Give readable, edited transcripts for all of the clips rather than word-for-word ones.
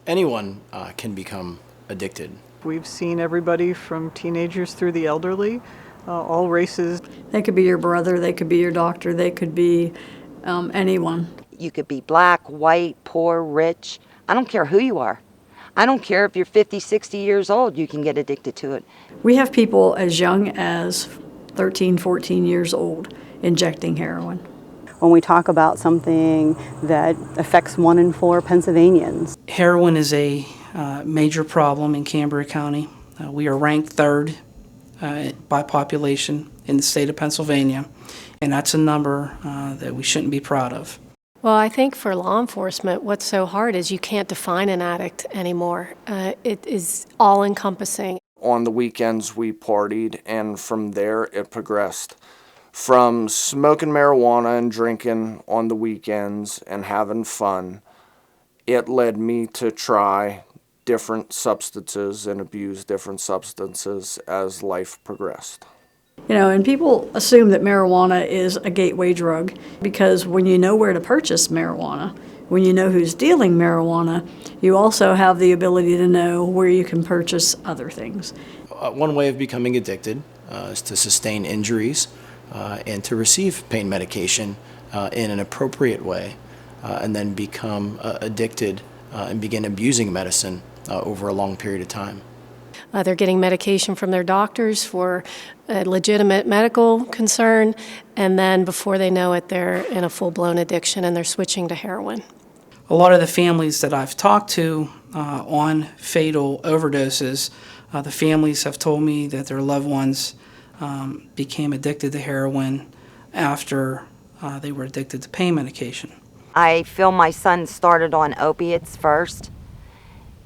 Anyone can become addicted. We've seen everybody from teenagers through the elderly, all races. They could be your brother, they could be your doctor, they could be anyone. You could be black, white, poor, rich. I don't care who you are. I don't care if you're 50, 60 years old, you can get addicted to it. We have people as young as 13, 14 years old injecting heroin. When we talk about something that affects 1 in 4 Pennsylvanians. Heroin is a major problem in Cambria County. We are ranked third by population in the state of Pennsylvania, and that's a number that we shouldn't be proud of. Well, I think for law enforcement, what's so hard is you can't define an addict anymore. It is all-encompassing. On the weekends, we partied, and from there, it progressed. From smoking marijuana and drinking on the weekends and having fun, it led me to try different substances and abuse different substances as life progressed. You know, and people assume that marijuana is a gateway drug because when you know where to purchase marijuana, when you know who's dealing marijuana, you also have the ability to know where you can purchase other things. One way of becoming addicted is to sustain injuries and to receive pain medication in an appropriate way and then become addicted and begin abusing medicine over a long period of time. They're getting medication from their doctors for a legitimate medical concern, and then before they know it, they're in a full-blown addiction and they're switching to heroin. A lot of the families that I've talked to on fatal overdoses, the families have told me that their loved ones became addicted to heroin after they were addicted to pain medication. I feel my son started on opiates first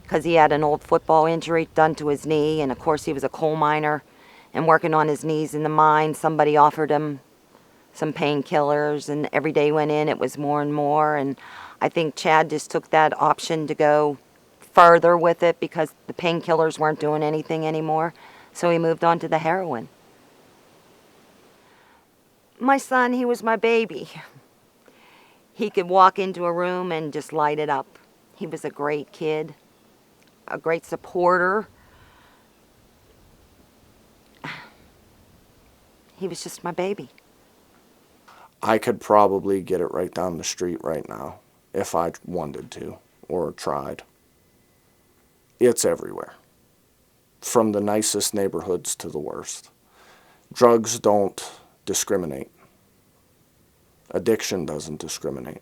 because he had an old football injury done to his knee, and of course he was a coal miner and working on his knees in the mine. Somebody offered him some painkillers, and every day went in, it was more and more, and I think Chad just took that option to go further with it because the painkillers weren't doing anything anymore, so he moved on to the heroin. My son, he was my baby. He could walk into a room and just light it up. He was a great kid, a great supporter. He was just my baby. I could probably get it right down the street right now if I wanted to or tried. It's everywhere, from the nicest neighborhoods to the worst. Drugs don't discriminate. Addiction doesn't discriminate.